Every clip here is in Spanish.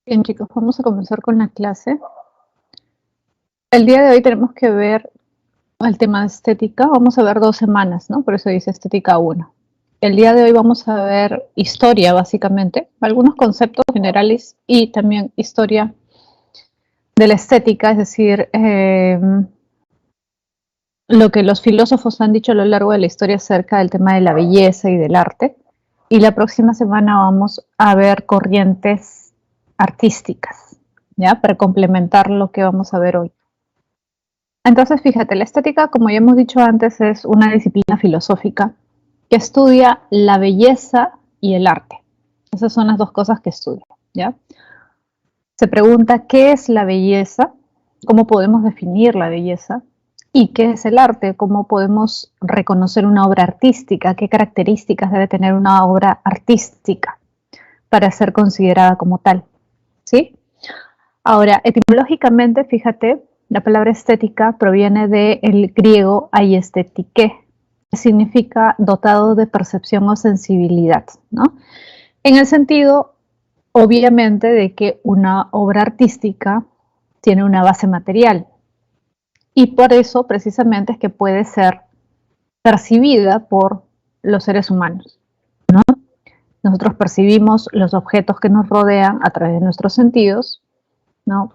Bien, chicos, vamos a comenzar con la clase. El día de hoy tenemos que ver el tema de estética. Vamos a ver 2 semanas, ¿no? Por eso dice estética 1. El día de hoy vamos a ver historia, básicamente, algunos conceptos generales y también historia de la estética, es decir, lo que los filósofos han dicho a lo largo de la historia acerca del tema de la belleza y del arte. Y la próxima semana vamos a ver corrientes artísticas, ¿ya? Para complementar lo que vamos a ver hoy. Entonces, fíjate, la estética, como ya hemos dicho antes, es una disciplina filosófica que estudia la belleza y el arte. Esas son las dos cosas que estudia, ¿ya? Se pregunta qué es la belleza, cómo podemos definir la belleza y qué es el arte, cómo podemos reconocer una obra artística, qué características debe tener una obra artística para ser considerada como tal, ¿sí? Ahora, etimológicamente, fíjate, la palabra estética proviene del griego aiestetike, que significa dotado de percepción o sensibilidad, ¿no? En el sentido, obviamente, de que una obra artística tiene una base material y por eso, precisamente, es que puede ser percibida por los seres humanos, ¿no? Nosotros percibimos los objetos que nos rodean a través de nuestros sentidos, ¿no?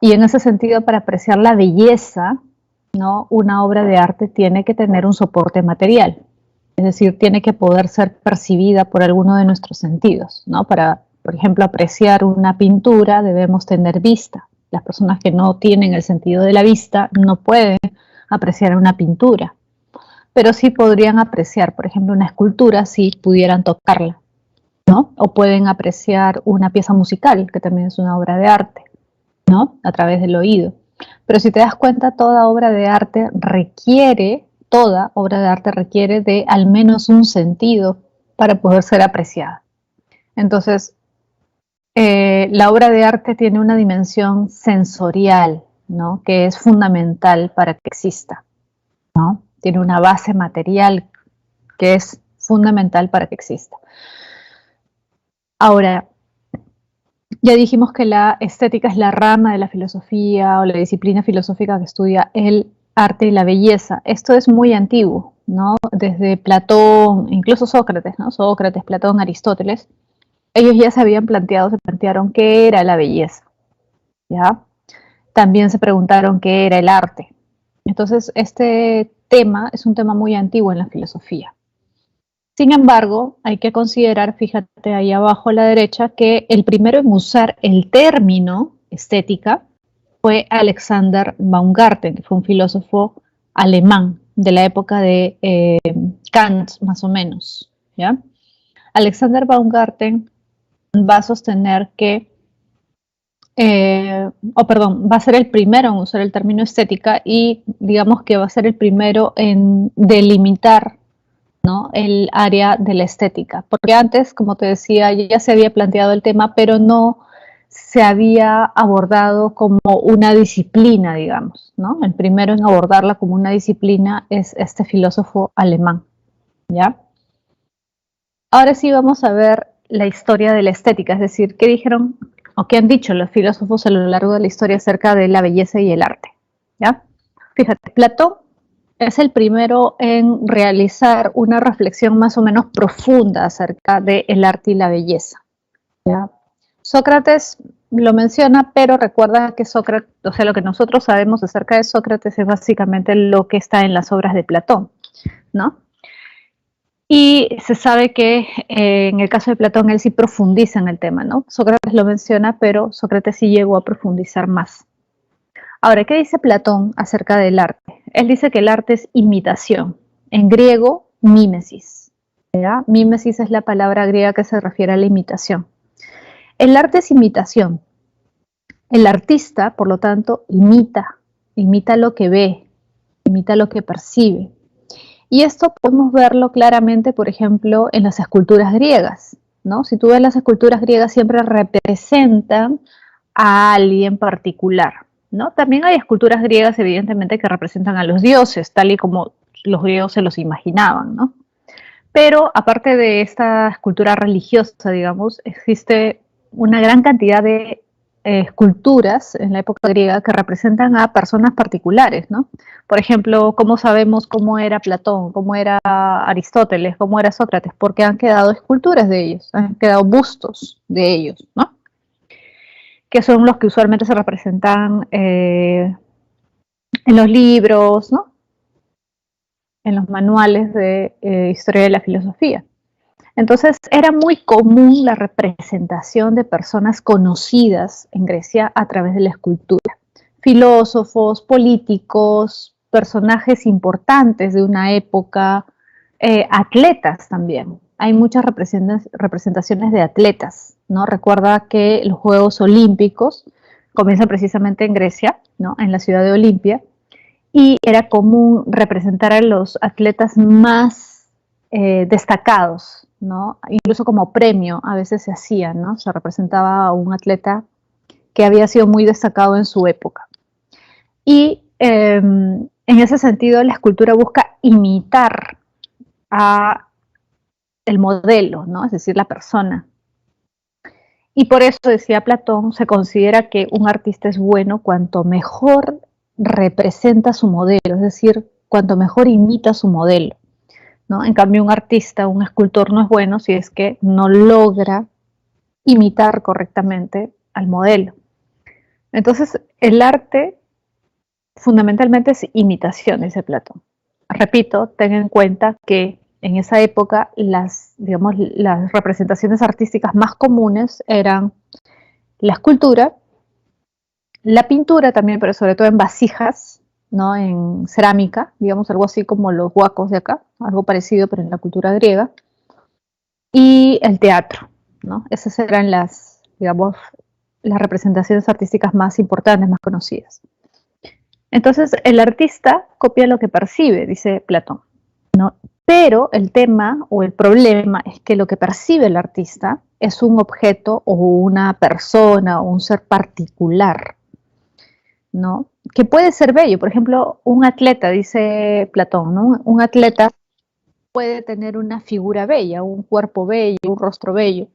Y en ese sentido, para apreciar la belleza, ¿no? Una obra de arte tiene que tener un soporte material, es decir, tiene que poder ser percibida por alguno de nuestros sentidos, ¿no? Para, por ejemplo, apreciar una pintura debemos tener vista. Las personas que no tienen el sentido de la vista no pueden apreciar una pintura, pero sí podrían apreciar, por ejemplo, una escultura si pudieran tocarla, ¿no? O pueden apreciar una pieza musical, que también es una obra de arte, ¿no? A través del oído. Pero si te das cuenta, toda obra de arte requiere de al menos un sentido para poder ser apreciada. Entonces, la obra de arte tiene una dimensión sensorial, ¿no? Que es fundamental para que exista, ¿no? Tiene una base material que es fundamental para que exista. Ahora, ya dijimos que la estética es la rama de la filosofía o la disciplina filosófica que estudia el arte y la belleza. Esto es muy antiguo, ¿no? Desde Platón, incluso Sócrates, ¿no? Sócrates, Platón, Aristóteles, ellos ya se plantearon qué era la belleza, ¿ya? También se preguntaron qué era el arte. Entonces, este tema es un tema muy antiguo en la filosofía. Sin embargo, hay que considerar, fíjate ahí abajo a la derecha, que el primero en usar el término estética fue Alexander Baumgarten, que fue un filósofo alemán de la época de Kant, más o menos, ¿ya? Alexander Baumgarten va a sostener que, va a ser el primero en usar el término estética y digamos que va a ser el primero en delimitar, ¿no? El área de la estética, porque antes, como te decía, ya se había planteado el tema, pero no se había abordado como una disciplina, digamos, ¿no? El primero en abordarla como una disciplina es este filósofo alemán, ¿ya? Ahora sí vamos a ver la historia de la estética, es decir, qué dijeron o qué han dicho los filósofos a lo largo de la historia acerca de la belleza y el arte, ¿ya? Fíjate, Platón es el primero en realizar una reflexión más o menos profunda acerca del arte y la belleza, ¿ya? Sócrates lo menciona, pero recuerda que Sócrates, o sea, lo que nosotros sabemos acerca de Sócrates es básicamente lo que está en las obras de Platón, ¿no? Y se sabe que en el caso de Platón él sí profundiza en el tema, ¿no? Sócrates lo menciona, pero Sócrates sí llegó a profundizar más. Ahora, ¿qué dice Platón acerca del arte? Él dice que el arte es imitación. En griego, mímesis, ¿ya? Mímesis es la palabra griega que se refiere a la imitación. El arte es imitación. El artista, por lo tanto, imita lo que ve, imita lo que percibe. Y esto podemos verlo claramente, por ejemplo, en las esculturas griegas, ¿no? Si tú ves las esculturas griegas siempre representan a alguien particular, ¿no? También hay esculturas griegas, evidentemente, que representan a los dioses, tal y como los griegos se los imaginaban, ¿no? Pero aparte de esta escultura religiosa, digamos, existe una gran cantidad de esculturas en la época griega que representan a personas particulares, ¿no? Por ejemplo, ¿cómo sabemos cómo era Platón, cómo era Aristóteles, cómo era Sócrates? Porque han quedado esculturas de ellos, han quedado bustos de ellos, ¿no? Que son los que usualmente se representan en los libros, ¿no? En los manuales de historia de la filosofía. Entonces era muy común la representación de personas conocidas en Grecia a través de la escultura. Filósofos, políticos, personajes importantes de una época, atletas también. Hay muchas representaciones de atletas, ¿no? Recuerda que los Juegos Olímpicos comienzan precisamente en Grecia, ¿no? En la ciudad de Olimpia, y era común representar a los atletas más destacados, ¿no? Incluso como premio a veces se hacía, ¿no? Se representaba a un atleta que había sido muy destacado en su época. Y en ese sentido la escultura busca imitar a el modelo, ¿no? Es decir, la persona. Y por eso, decía Platón, se considera que un artista es bueno cuanto mejor representa su modelo, es decir, cuanto mejor imita su modelo, ¿no? En cambio, un artista, un escultor no es bueno si es que no logra imitar correctamente al modelo. Entonces, el arte fundamentalmente es imitación, dice Platón. Repito, ten en cuenta que en esa época digamos, las representaciones artísticas más comunes eran la escultura, la pintura también, pero sobre todo en vasijas, ¿no? En cerámica, digamos algo así como los huacos de acá, algo parecido pero en la cultura griega, y el teatro, ¿no? Esas eran digamos, las representaciones artísticas más importantes, más conocidas. Entonces, el artista copia lo que percibe, dice Platón, ¿no? Pero el tema o el problema es que lo que percibe el artista es un objeto o una persona o un ser particular, ¿no? Que puede ser bello. Por ejemplo, un atleta, dice Platón, ¿no? Un atleta puede tener una figura bella, un cuerpo bello, un rostro bello.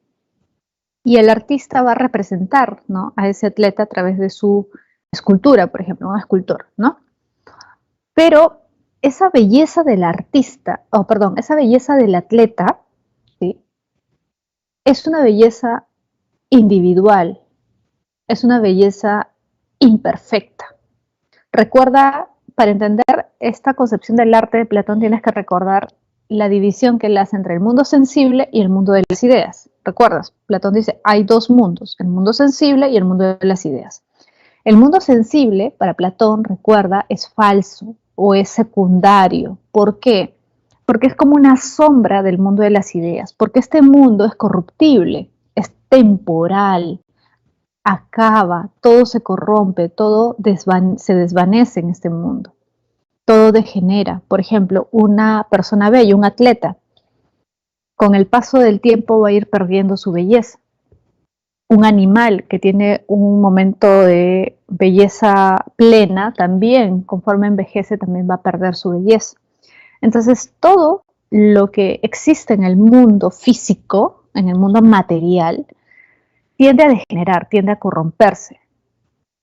Y el artista va a representar, ¿no? A ese atleta a través de su escultura, por ejemplo, un escultor, ¿no? Pero esa belleza del artista, perdón, esa belleza del atleta, ¿sí? Es una belleza individual, es una belleza imperfecta. Recuerda, para entender esta concepción del arte de Platón, tienes que recordar la división que él hace entre el mundo sensible y el mundo de las ideas. ¿Recuerdas? Platón dice, hay dos mundos, el mundo sensible y el mundo de las ideas. El mundo sensible, para Platón, recuerda, es falso o es secundario. ¿Por qué? Porque es como una sombra del mundo de las ideas, porque este mundo es corruptible, es temporal, acaba, todo se corrompe, todo se desvanece en este mundo, todo degenera. Por ejemplo, una persona bella, un atleta, con el paso del tiempo va a ir perdiendo su belleza. Un animal que tiene un momento de belleza plena también, conforme envejece, también va a perder su belleza. Entonces, todo lo que existe en el mundo físico, en el mundo material, tiende a degenerar, tiende a corromperse,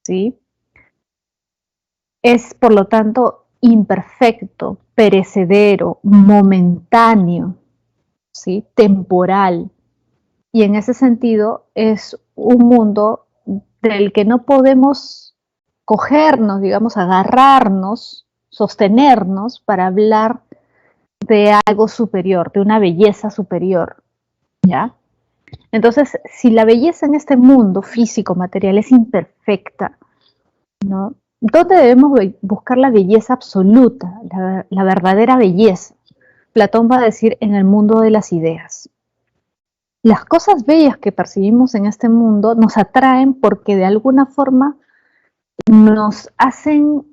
¿sí? Es, por lo tanto, imperfecto, perecedero, momentáneo, ¿sí? Temporal. Y en ese sentido es un mundo del que no podemos cogernos, digamos, agarrarnos, sostenernos para hablar de algo superior, de una belleza superior, ¿ya? Entonces, si la belleza en este mundo físico, material, es imperfecta, ¿no? ¿Dónde debemos buscar la belleza absoluta, la verdadera belleza? Platón va a decir en el mundo de las ideas. Las cosas bellas que percibimos en este mundo nos atraen porque de alguna forma nos hacen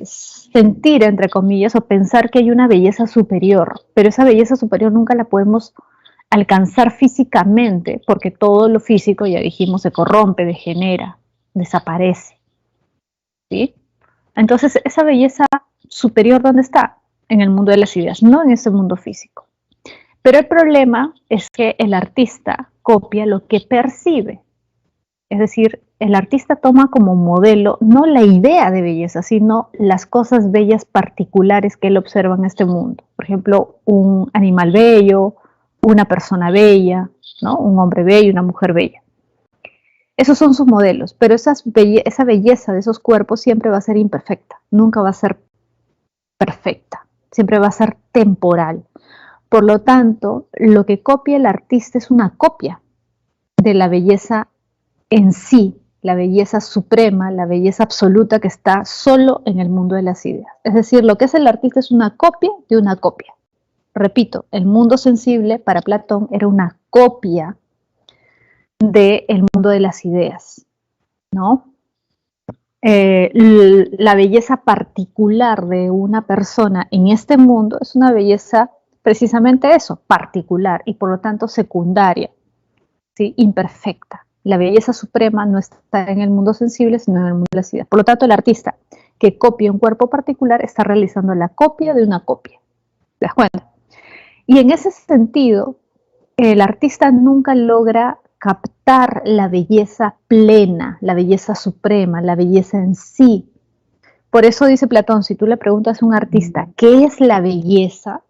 sentir, entre comillas, o pensar que hay una belleza superior, pero esa belleza superior nunca la podemos alcanzar físicamente, porque todo lo físico, ya dijimos, se corrompe, degenera, desaparece, ¿sí? Entonces, esa belleza superior, ¿dónde está? En el mundo de las ideas, no en ese mundo físico. Pero el problema es que el artista copia lo que percibe. Es decir, el artista toma como modelo no la idea de belleza, sino las cosas bellas particulares que él observa en este mundo. Por ejemplo, un animal bello, una persona bella, ¿no? Un hombre bello, una mujer bella. Esos son sus modelos, pero esa belleza de esos cuerpos siempre va a ser imperfecta, nunca va a ser perfecta, siempre va a ser temporal. Por lo tanto, lo que copia el artista es una copia de la belleza en sí, la belleza suprema, la belleza absoluta que está solo en el mundo de las ideas. Es decir, lo que es el artista es una copia de una copia. Repito, el mundo sensible para Platón era una copia del mundo de las ideas, ¿no? La belleza particular de una persona en este mundo es una belleza precisamente eso, particular y por lo tanto secundaria, ¿sí? Imperfecta. La belleza suprema no está en el mundo sensible, sino en el mundo de las ideas. Por lo tanto, el artista que copia un cuerpo particular está realizando la copia de una copia. ¿Te das cuenta? Y en ese sentido, el artista nunca logra captar la belleza plena, la belleza suprema, la belleza en sí. Por eso dice Platón, si tú le preguntas a un artista qué es la belleza,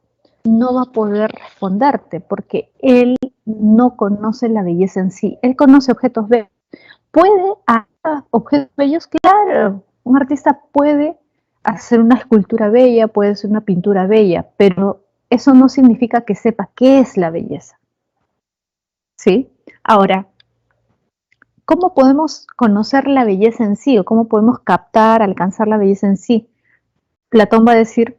no va a poder responderte porque él no conoce la belleza en sí. Él conoce objetos bellos. ¿Puede hacer objetos bellos? Claro, un artista puede hacer una escultura bella, puede hacer una pintura bella, pero eso no significa que sepa qué es la belleza. ¿Sí? Ahora, ¿cómo podemos conocer la belleza en sí o cómo podemos captar, alcanzar la belleza en sí? Platón va a decir,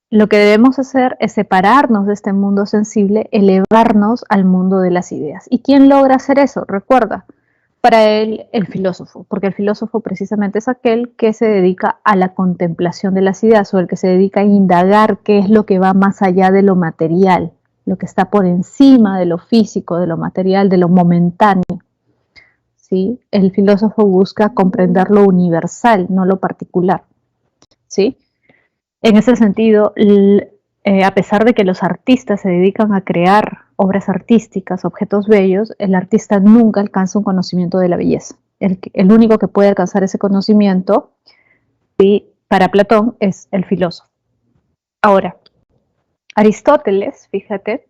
lo que debemos hacer es separarnos de este mundo sensible, elevarnos al mundo de las ideas. ¿Y quién logra hacer eso? Recuerda, para él el filósofo, porque el filósofo precisamente es aquel que se dedica a la contemplación de las ideas o el que se dedica a indagar qué es lo que va más allá de lo material, lo que está por encima de lo físico, de lo material, de lo momentáneo. ¿Sí? El filósofo busca comprender lo universal, no lo particular. ¿Sí? En ese sentido, a pesar de que los artistas se dedican a crear obras artísticas, objetos bellos, el artista nunca alcanza un conocimiento de la belleza. El único que puede alcanzar ese conocimiento, y para Platón, es el filósofo. Ahora, Aristóteles, fíjate,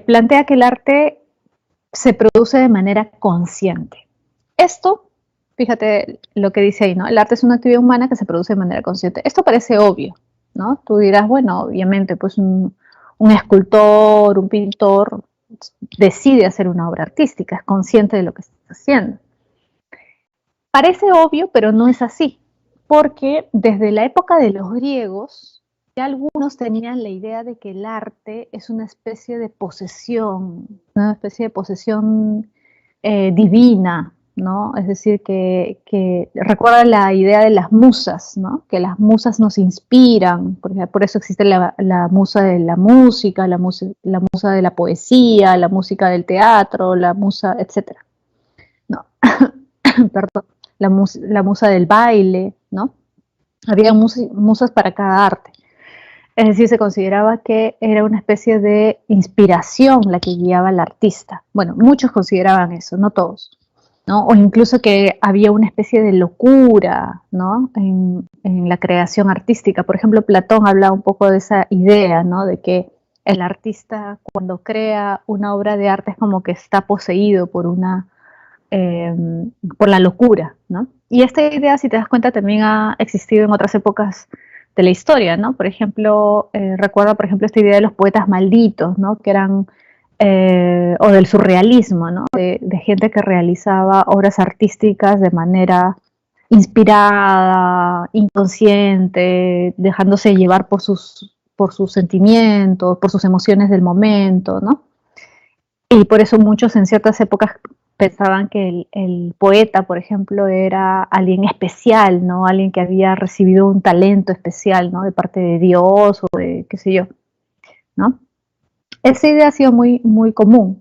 plantea que el arte se produce de manera consciente. Esto, fíjate lo que dice ahí, ¿no? El arte es una actividad humana que se produce de manera consciente. Esto parece obvio, ¿no? Tú dirás, bueno, obviamente, pues un escultor, un pintor decide hacer una obra artística, es consciente de lo que está haciendo. Parece obvio, pero no es así, porque desde la época de los griegos, ya algunos tenían la idea de que el arte es una especie de posesión, divina, ¿no? Es decir, que recuerda la idea de las musas, ¿no? Que las musas nos inspiran, por eso existe la musa de la música, la musa de la poesía, la música del teatro, la musa, etc. No, perdón, la musa del baile, ¿no? Había musas para cada arte. Es decir, se consideraba que era una especie de inspiración la que guiaba al artista. Bueno, muchos consideraban eso, no todos, ¿no? O incluso que había una especie de locura, ¿no? En la creación artística. Por ejemplo, Platón hablaba un poco de esa idea, ¿no? De que el artista cuando crea una obra de arte es como que está poseído por la locura, ¿no? Y esta idea, si te das cuenta, también ha existido en otras épocas de la historia, ¿no? Por ejemplo, recuerdo, por ejemplo, esta idea de los poetas malditos, ¿no? Que eran, o del surrealismo, ¿no? De gente que realizaba obras artísticas de manera inspirada, inconsciente, dejándose llevar por sus sentimientos, por sus emociones del momento, ¿no? Y por eso muchos en ciertas épocas pensaban que el poeta, por ejemplo, era alguien especial, ¿no? Alguien que había recibido un talento especial, ¿no? De parte de Dios o de qué sé yo, ¿no? Esa idea ha sido muy, muy común.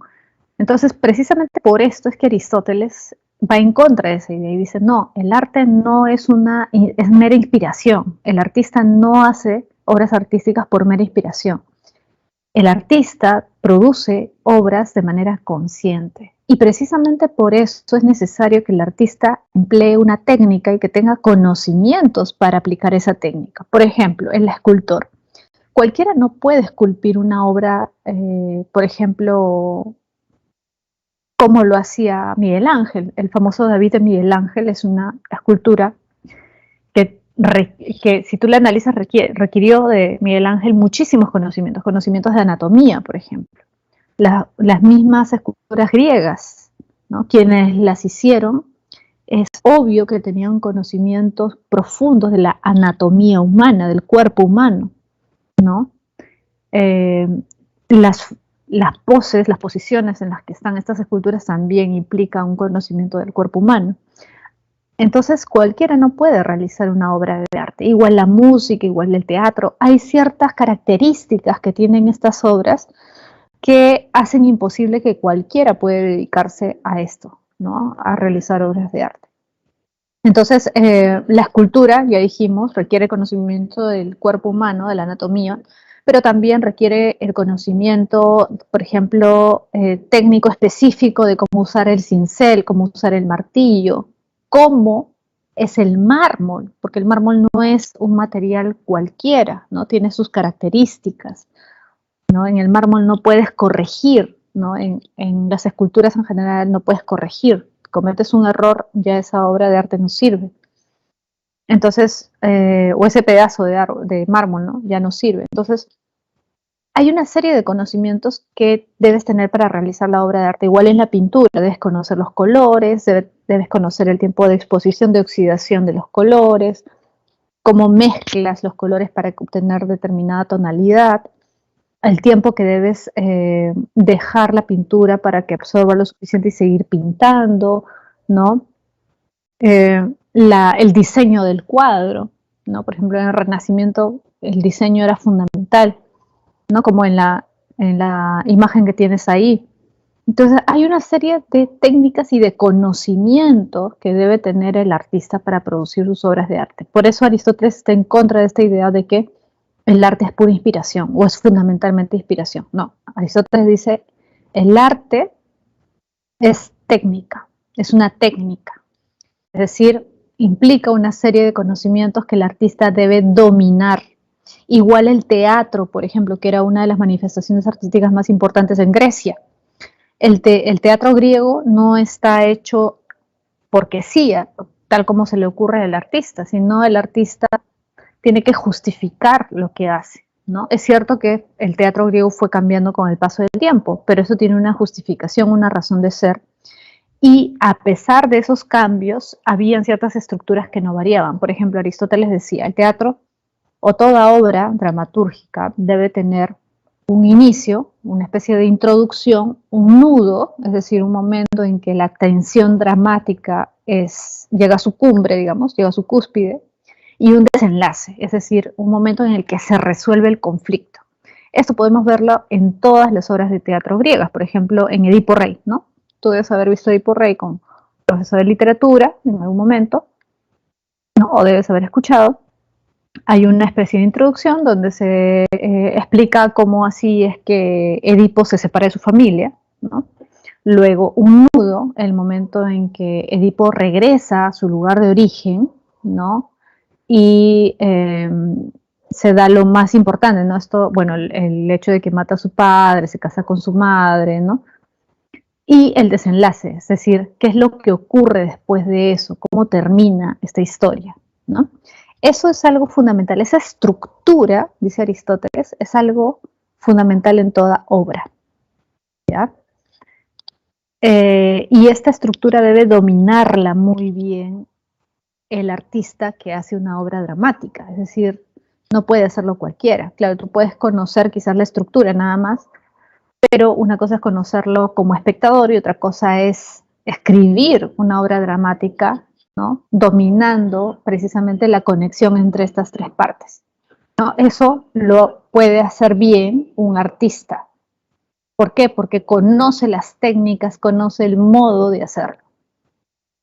Entonces, precisamente por esto es que Aristóteles va en contra de esa idea y dice, no, el arte no es es mera inspiración. El artista no hace obras artísticas por mera inspiración. el artista produce obras de manera consciente. Y precisamente por eso es necesario que el artista emplee una técnica y que tenga conocimientos para aplicar esa técnica. Por ejemplo, el escultor. Cualquiera no puede esculpir una obra, por ejemplo, como lo hacía Miguel Ángel. El famoso David de Miguel Ángel es una escultura que si tú la analizas requirió de Miguel Ángel muchísimos conocimientos, conocimientos de anatomía, por ejemplo. Las mismas esculturas griegas, ¿no? Quienes las hicieron, es obvio que tenían conocimientos profundos de la anatomía humana, del cuerpo humano, ¿no? Eh, las poses, las posiciones en las que están estas esculturas también implican un conocimiento del cuerpo humano. Entonces cualquiera no puede realizar una obra de arte. Igual la música, igual el teatro. Hay ciertas características que tienen estas obras que hacen imposible que cualquiera pueda dedicarse a esto, ¿no? A realizar obras de arte. Entonces, la escultura, ya dijimos, requiere conocimiento del cuerpo humano, de la anatomía, pero también requiere el conocimiento, por ejemplo, técnico específico de cómo usar el cincel, cómo usar el martillo, cómo es el mármol, porque el mármol no es un material cualquiera, ¿no? Tiene sus características, ¿no? En el mármol no puedes corregir, ¿no? En las esculturas en general no puedes corregir. Cometes un error, ya esa obra de arte no sirve. Entonces, o ese pedazo de mármol, ¿no? Ya no sirve. Entonces, hay una serie de conocimientos que debes tener para realizar la obra de arte. Igual en la pintura, debes conocer los colores, debes conocer el tiempo de exposición, de oxidación de los colores, cómo mezclas los colores para obtener determinada tonalidad, el tiempo que debes dejar la pintura para que absorba lo suficiente y seguir pintando, ¿no? El diseño del cuadro, ¿no? Por ejemplo, en el Renacimiento el diseño era fundamental, ¿no? Como en la imagen que tienes ahí. Entonces, hay una serie de técnicas y de conocimientos que debe tener el artista para producir sus obras de arte. Por eso Aristóteles está en contra de esta idea de que el arte es pura inspiración o es fundamentalmente inspiración. No, Aristóteles dice, el arte es técnica, es una técnica. Es decir, implica una serie de conocimientos que el artista debe dominar. Igual el teatro, por ejemplo, que era una de las manifestaciones artísticas más importantes en Grecia. El teatro griego no está hecho porque sí, tal como se le ocurre al artista, sino el artista tiene que justificar lo que hace, ¿no? Es cierto que el teatro griego fue cambiando con el paso del tiempo, pero eso tiene una justificación, una razón de ser. Y a pesar de esos cambios, habían ciertas estructuras que no variaban. Por ejemplo, Aristóteles decía, el teatro o toda obra dramatúrgica debe tener un inicio, una especie de introducción, un nudo, es decir, un momento en que la tensión dramática llega a su cumbre, digamos, llega a su cúspide, y un desenlace, es decir, un momento en el que se resuelve el conflicto. Esto podemos verlo en todas las obras de teatro griegas, por ejemplo, en Edipo Rey, ¿no? Tú debes haber visto Edipo Rey con profesor de literatura en algún momento, ¿no? O debes haber escuchado. Hay una especie de introducción donde se explica cómo así es que Edipo se separa de su familia, ¿no? Luego un nudo, el momento en que Edipo regresa a su lugar de origen, ¿no? Y se da lo más importante, ¿no? Esto, bueno, el hecho de que mata a su padre, se casa con su madre, ¿no? Y el desenlace, es decir, qué es lo que ocurre después de eso, cómo termina esta historia, ¿no? Eso es algo fundamental, esa estructura, dice Aristóteles, es algo fundamental en toda obra, ¿ya? Y esta estructura debe dominarla muy bien el artista que hace una obra dramática, es decir, no puede hacerlo cualquiera. Claro, tú puedes conocer quizás la estructura nada más, pero una cosa es conocerlo como espectador y otra cosa es escribir una obra dramática, ¿no? Dominando precisamente la conexión entre estas tres partes, ¿no? Eso lo puede hacer bien un artista. ¿Por qué? Porque conoce las técnicas, conoce el modo de hacerlo,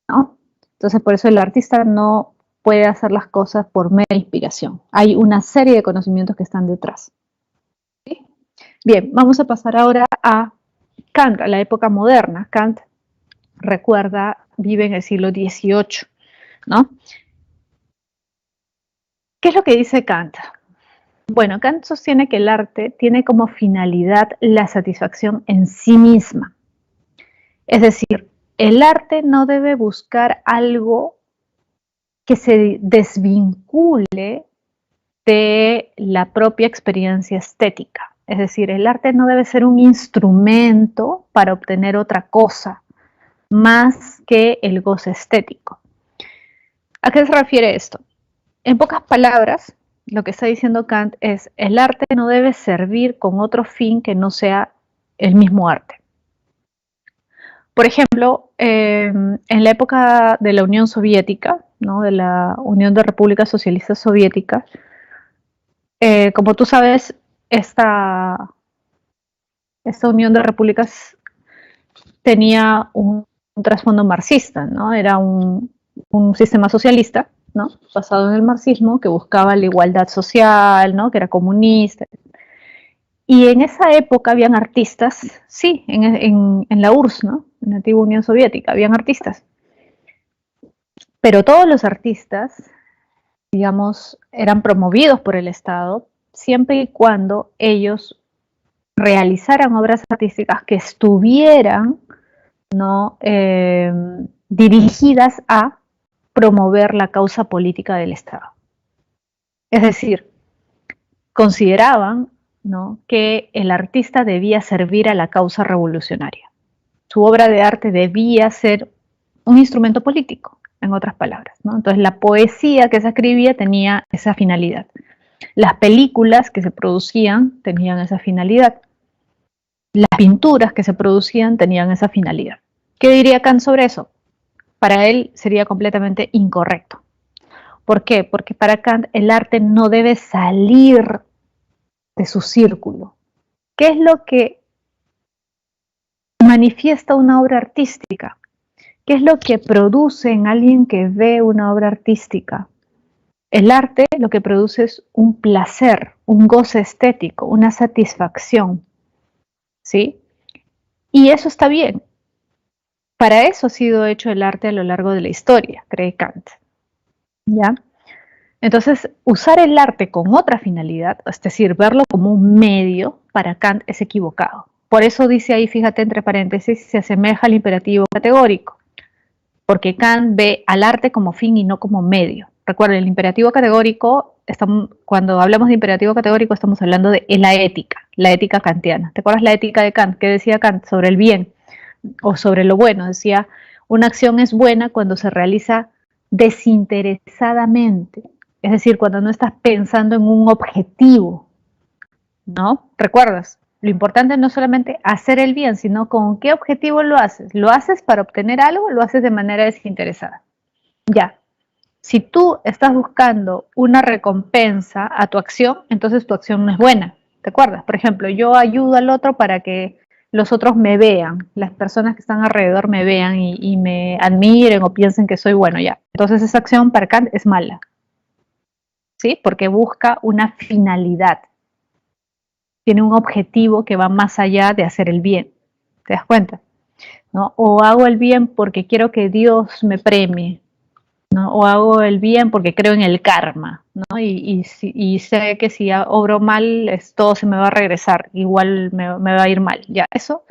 ¿no? Entonces, por eso el artista no puede hacer las cosas por mera inspiración. Hay una serie de conocimientos que están detrás. ¿Sí? Bien, vamos a pasar ahora a Kant, a la época moderna. Kant, recuerda, vive en el siglo XVIII, ¿no? ¿Qué es lo que dice Kant? Bueno, Kant sostiene que el arte tiene como finalidad la satisfacción en sí misma. Es decir, el arte no debe buscar algo que se desvincule de la propia experiencia estética. Es decir, el arte no debe ser un instrumento para obtener otra cosa más que el goce estético. ¿A qué se refiere esto? En pocas palabras, lo que está diciendo Kant es el arte no debe servir con otro fin que no sea el mismo arte. Por ejemplo, en la época de la Unión Soviética, ¿no? De la Unión de Repúblicas Socialistas Soviéticas, como tú sabes, esta Unión de Repúblicas tenía un trasfondo marxista, ¿no? Era un sistema socialista, ¿no? Basado en el marxismo, que buscaba la igualdad social, ¿no? Que era comunista. Y en esa época habían artistas, sí, en la URSS, ¿no? En la antigua Unión Soviética, habían artistas. Pero todos los artistas, digamos, eran promovidos por el Estado siempre y cuando ellos realizaran obras artísticas que estuvieran, ¿no? Dirigidas a promover la causa política del Estado. Es decir, consideraban, ¿no? que el artista debía servir a la causa revolucionaria. Su obra de arte debía ser un instrumento político, en otras palabras, ¿no? Entonces la poesía que se escribía tenía esa finalidad. Las películas que se producían tenían esa finalidad. Las pinturas que se producían tenían esa finalidad. ¿Qué diría Kant sobre eso? Para él sería completamente incorrecto. ¿Por qué? Porque para Kant el arte no debe salir de su círculo. ¿Qué es lo que manifiesta una obra artística? ¿Qué es lo que produce en alguien que ve una obra artística? El arte lo que produce es un placer, un goce estético, una satisfacción, ¿sí? Y eso está bien. Para eso ha sido hecho el arte a lo largo de la historia, cree Kant. ¿Ya? Entonces, usar el arte con otra finalidad, es decir, verlo como un medio, para Kant es equivocado. Por eso dice ahí, fíjate entre paréntesis, se asemeja al imperativo categórico, porque Kant ve al arte como fin y no como medio. Recuerden, el imperativo categórico, cuando hablamos de imperativo categórico estamos hablando de la ética kantiana. ¿Te acuerdas la ética de Kant? ¿Qué decía Kant sobre el bien o sobre lo bueno? Decía, una acción es buena cuando se realiza desinteresadamente, es decir, cuando no estás pensando en un objetivo, ¿no? ¿Recuerdas? Lo importante no es solamente hacer el bien, sino con qué objetivo lo haces. ¿Lo haces para obtener algo o lo haces de manera desinteresada? Ya. Si tú estás buscando una recompensa a tu acción, entonces tu acción no es buena. ¿Te acuerdas? Por ejemplo, yo ayudo al otro para que los otros me vean, las personas que están alrededor me vean y me admiren o piensen que soy bueno, ya. Entonces esa acción para Kant es mala, ¿sí? Porque busca una finalidad, tiene un objetivo que va más allá de hacer el bien, ¿te das cuenta? ¿No? O hago el bien porque quiero que Dios me premie, ¿no? O hago el bien porque creo en el karma, ¿no? Y sé que si obro mal, todo se me va a regresar, igual me va a ir mal. Ya, eso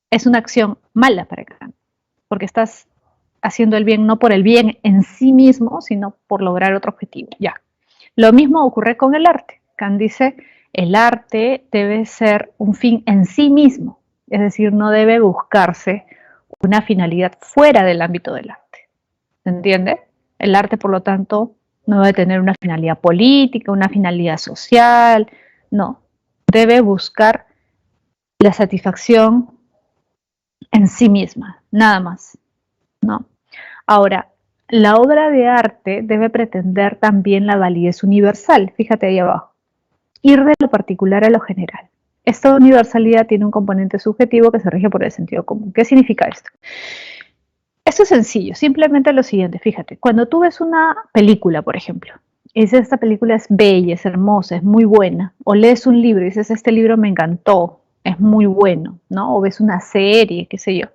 es una acción mala para Kant, porque estás haciendo el bien no por el bien en sí mismo, sino por lograr otro objetivo. Ya. Lo mismo ocurre con el arte. Kant dice, el arte debe ser un fin en sí mismo, es decir, no debe buscarse una finalidad fuera del ámbito del arte. ¿Se entiende? El arte, por lo tanto, no debe tener una finalidad política, una finalidad social, no. Debe buscar la satisfacción en sí misma, nada más, ¿no? Ahora, la obra de arte debe pretender también la validez universal, fíjate ahí abajo, ir de lo particular a lo general. Esta universalidad tiene un componente subjetivo que se rige por el sentido común. ¿Qué significa esto? Esto es sencillo, simplemente lo siguiente, fíjate, cuando tú ves una película, por ejemplo, y dices, esta película es bella, es hermosa, es muy buena. O lees un libro y dices, este libro me encantó, es muy bueno, ¿no? O ves una serie, qué sé yo.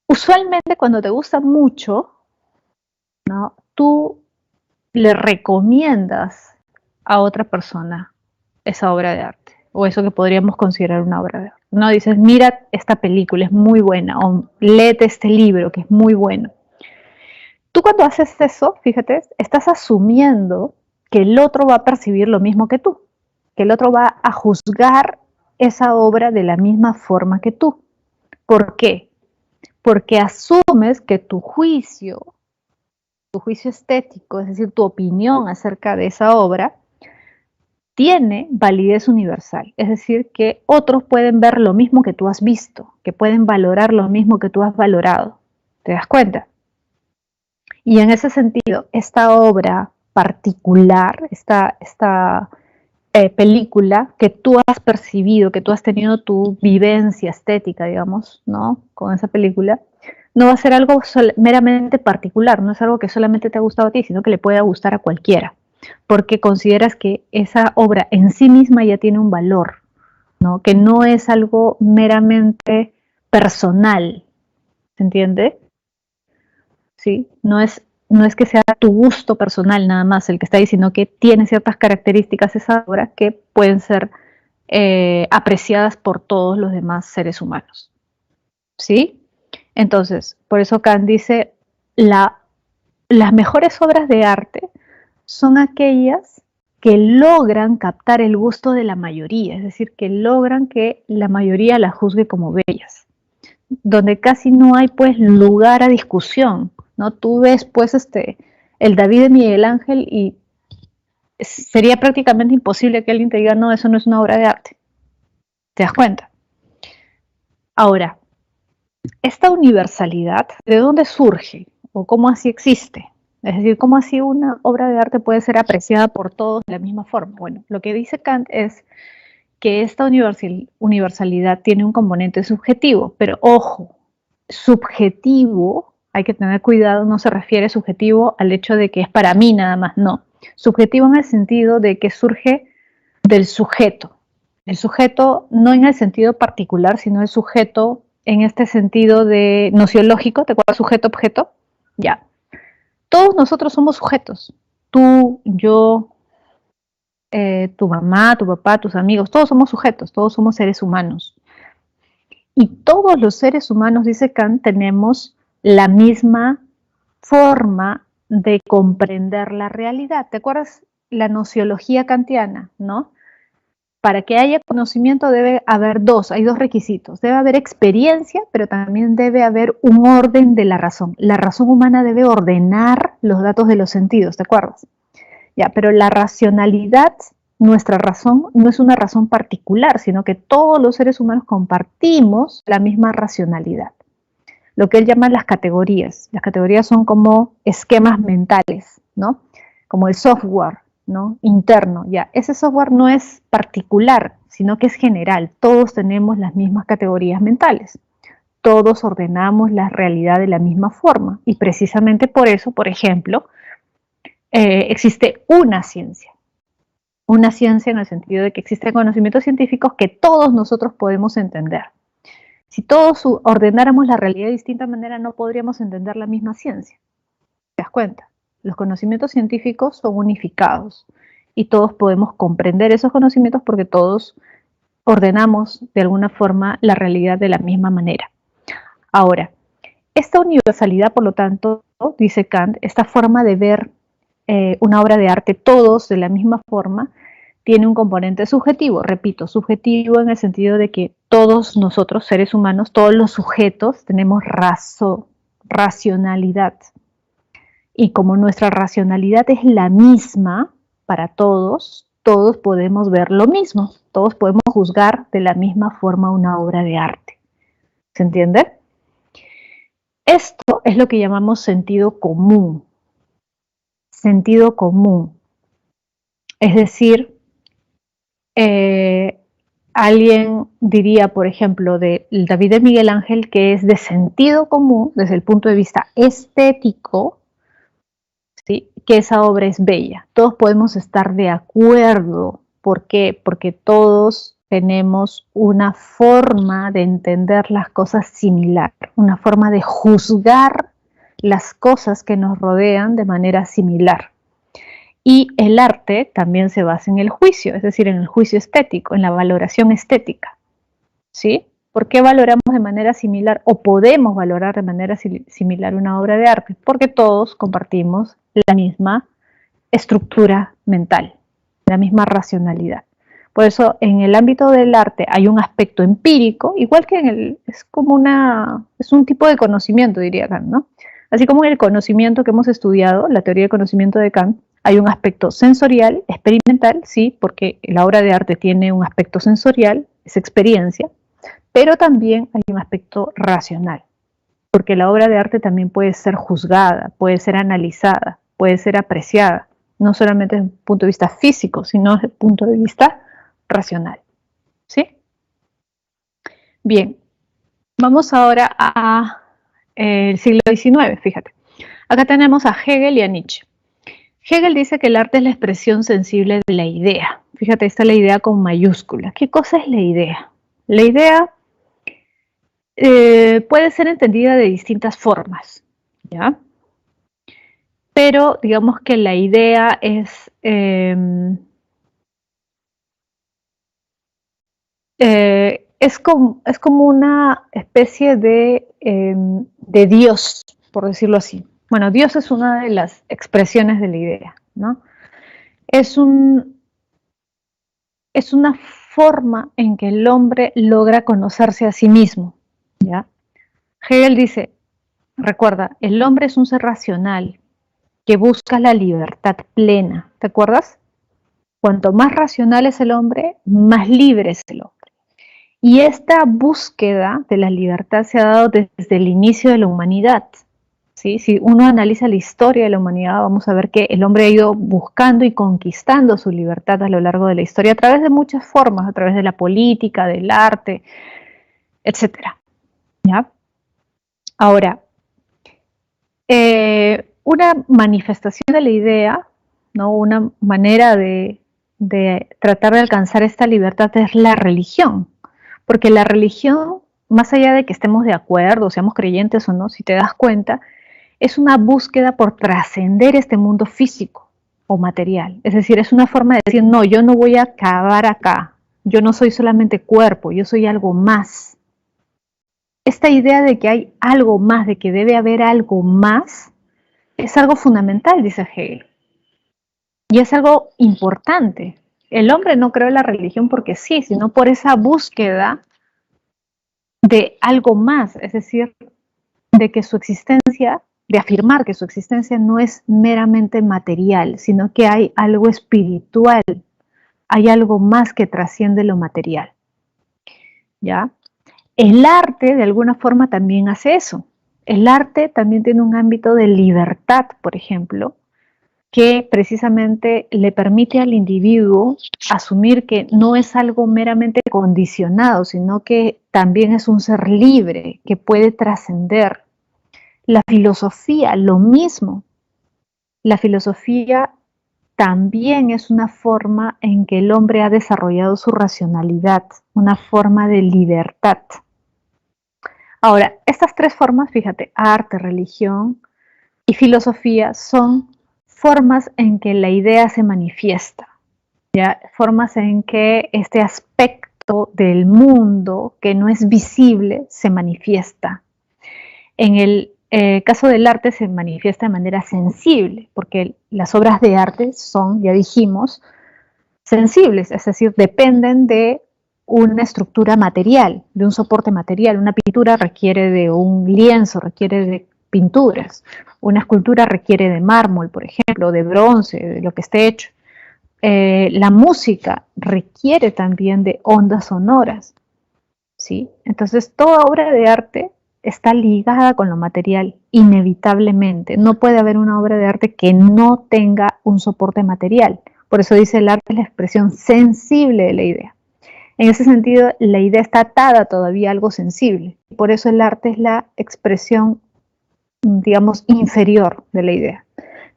Usualmente cuando te gusta mucho, ¿no? Tú le recomiendas a otra persona esa obra de arte, o eso que podríamos considerar una obra de arte. No dices, mira esta película, es muy buena, o léete este libro, que es muy bueno. Tú cuando haces eso, fíjate, estás asumiendo que el otro va a percibir lo mismo que tú, que el otro va a juzgar esa obra de la misma forma que tú. ¿Por qué? Porque asumes que tu juicio estético, es decir, tu opinión acerca de esa obra, tiene validez universal, es decir, que otros pueden ver lo mismo que tú has visto, que pueden valorar lo mismo que tú has valorado. ¿Te das cuenta? Y en ese sentido, esta obra particular, esta película que tú has percibido, que tú has tenido tu vivencia estética, digamos, ¿no? Con esa película, no va a ser algo meramente particular, no es algo que solamente te ha gustado a ti, sino que le puede gustar a cualquiera, porque consideras que esa obra en sí misma ya tiene un valor, ¿no? Que no es algo meramente personal, ¿se entiende? ¿Sí? No es que sea tu gusto personal nada más el que está ahí, sino que tiene ciertas características esa obra que pueden ser apreciadas por todos los demás seres humanos. ¿Sí? Entonces, por eso Kant dice, las mejores obras de arte son aquellas que logran captar el gusto de la mayoría, es decir, que logran que la mayoría las juzgue como bellas, donde casi no hay pues lugar a discusión, ¿no? Tú ves pues el David de Miguel Ángel y sería prácticamente imposible que alguien te diga, no, eso no es una obra de arte. ¿Te das cuenta? Ahora, esta universalidad, ¿de dónde surge? ¿O cómo así existe? Es decir, ¿cómo así una obra de arte puede ser apreciada por todos de la misma forma? Bueno, lo que dice Kant es que esta universalidad tiene un componente subjetivo, pero ojo, subjetivo, hay que tener cuidado, no se refiere subjetivo al hecho de que es para mí nada más, no. Subjetivo en el sentido de que surge del sujeto. El sujeto no en el sentido particular, sino el sujeto en este sentido de nociológico, ¿te acuerdas? Sujeto-objeto. Ya. Todos nosotros somos sujetos. Tú, yo, tu mamá, tu papá, tus amigos, todos somos sujetos, todos somos seres humanos. Y todos los seres humanos, dice Kant, tenemos la misma forma de comprender la realidad. ¿Te acuerdas la nociología kantiana, no? Para que haya conocimiento debe haber hay dos requisitos. Debe haber experiencia, pero también debe haber un orden de la razón. La razón humana debe ordenar los datos de los sentidos, ¿te acuerdas? Ya, pero la racionalidad, nuestra razón, no es una razón particular, sino que todos los seres humanos compartimos la misma racionalidad. Lo que él llama las categorías. Las categorías son como esquemas mentales, ¿no? Como el software, ¿no? Interno, ya. Ese software no es particular, sino que es general. Todos tenemos las mismas categorías mentales. Todos ordenamos la realidad de la misma forma. Y precisamente por eso, por ejemplo, existe una ciencia. Una ciencia en el sentido de que existen conocimientos científicos que todos nosotros podemos entender. Si todos ordenáramos la realidad de distinta manera, no podríamos entender la misma ciencia. ¿Te das cuenta? Los conocimientos científicos son unificados y todos podemos comprender esos conocimientos porque todos ordenamos de alguna forma la realidad de la misma manera. Ahora, esta universalidad, por lo tanto, dice Kant, esta forma de ver una obra de arte todos de la misma forma, tiene un componente subjetivo, repito, subjetivo en el sentido de que todos nosotros, seres humanos, todos los sujetos, tenemos racionalidad. Y como nuestra racionalidad es la misma para todos, todos podemos ver lo mismo, todos podemos juzgar de la misma forma una obra de arte. ¿Se entiende? Esto es lo que llamamos sentido común. Sentido común. Es decir, alguien diría, por ejemplo, de David de Miguel Ángel, que es de sentido común desde el punto de vista estético, ¿sí? Que esa obra es bella. Todos podemos estar de acuerdo. ¿Por qué? Porque todos tenemos una forma de entender las cosas similar, una forma de juzgar las cosas que nos rodean de manera similar. Y el arte también se basa en el juicio, es decir, en el juicio estético, en la valoración estética, ¿sí? ¿Por qué valoramos de manera similar o podemos valorar de manera similar una obra de arte? Porque todos compartimos la misma estructura mental, la misma racionalidad. Por eso en el ámbito del arte hay un aspecto empírico, igual que es un tipo de conocimiento, diría Kant, ¿no? Así como en el conocimiento que hemos estudiado, la teoría del conocimiento de Kant, hay un aspecto sensorial, experimental, sí, porque la obra de arte tiene un aspecto sensorial, es experiencia, pero también hay un aspecto racional, porque la obra de arte también puede ser juzgada, puede ser analizada, puede ser apreciada, no solamente desde un punto de vista físico, sino desde el punto de vista racional. ¿Sí? Bien, vamos ahora al siglo XIX, fíjate. Acá tenemos a Hegel y a Nietzsche. Hegel dice que el arte es la expresión sensible de la idea. Fíjate, está la idea con mayúscula. ¿Qué cosa es la idea? La idea puede ser entendida de distintas formas, ¿ya? Pero digamos que la idea es como una especie de Dios, por decirlo así. Bueno, Dios es una de las expresiones de la idea, ¿no? Es, un, es una forma en que el hombre logra conocerse a sí mismo, ¿ya? Hegel dice, recuerda, el hombre es un ser racional que busca la libertad plena, ¿te acuerdas? Cuanto más racional es el hombre, más libre es el hombre. Y esta búsqueda de la libertad se ha dado desde el inicio de la humanidad. ¿Sí? Si uno analiza la historia de la humanidad, vamos a ver que el hombre ha ido buscando y conquistando su libertad a lo largo de la historia a través de muchas formas, a través de la política, del arte, etcétera. ¿Ya? Ahora, una manifestación de la idea, ¿no? Una manera de tratar de alcanzar esta libertad es la religión. Porque la religión, más allá de que estemos de acuerdo, seamos creyentes o no, si te das cuenta, es una búsqueda por trascender este mundo físico o material. Es decir, es una forma de decir, no, yo no voy a acabar acá, yo no soy solamente cuerpo, yo soy algo más. Esta idea de que hay algo más, de que debe haber algo más, es algo fundamental, dice Hegel. Y es algo importante. El hombre no creó la religión porque sí, sino por esa búsqueda de algo más, es decir, de que su existencia, de afirmar que su existencia no es meramente material, sino que hay algo espiritual, hay algo más que trasciende lo material. ¿Ya? El arte, de alguna forma, también hace eso. El arte también tiene un ámbito de libertad, por ejemplo, que precisamente le permite al individuo asumir que no es algo meramente condicionado, sino que también es un ser libre, que puede trascender. La filosofía, lo mismo. La filosofía también es una forma en que el hombre ha desarrollado su racionalidad, una forma de libertad. Ahora, estas tres formas, fíjate, arte, religión y filosofía, son formas en que la idea se manifiesta, ¿ya? Formas en que este aspecto del mundo que no es visible se manifiesta. En el caso del arte se manifiesta de manera sensible, porque las obras de arte son, ya dijimos, sensibles, es decir, dependen de una estructura material, de un soporte material. Una pintura requiere de un lienzo, requiere de pinturas. Una escultura requiere de mármol, por ejemplo, de bronce, de lo que esté hecho. La música requiere también de ondas sonoras, ¿sí? Entonces, toda obra de arte está ligada con lo material, inevitablemente. No puede haber una obra de arte que no tenga un soporte material. Por eso dice el arte es la expresión sensible de la idea. En ese sentido, la idea está atada todavía a algo sensible. Por eso el arte es la expresión, digamos, inferior de la idea.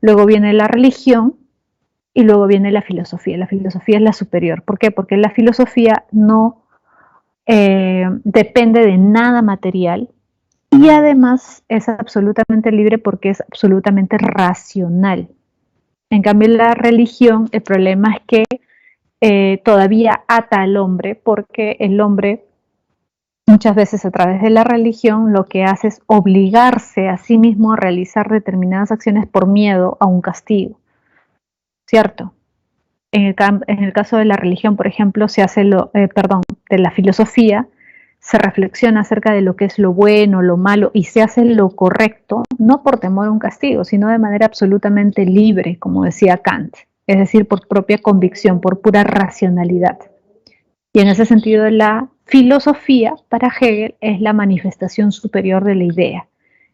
luego viene la religión y luego viene la filosofía. La filosofía es la superior. ¿Por qué? Porque la filosofía no depende de nada material y además es absolutamente libre porque es absolutamente racional. En cambio, la religión, el problema es que todavía ata al hombre porque el hombre muchas veces a través de la religión lo que hace es obligarse a sí mismo a realizar determinadas acciones por miedo a un castigo, ¿cierto? En el caso de la religión, por ejemplo, de la filosofía, se reflexiona acerca de lo que es lo bueno, lo malo, y se hace lo correcto, no por temor a un castigo, sino de manera absolutamente libre, como decía Kant, es decir, por propia convicción, por pura racionalidad. Y en ese sentido, la filosofía para Hegel es la manifestación superior de la idea,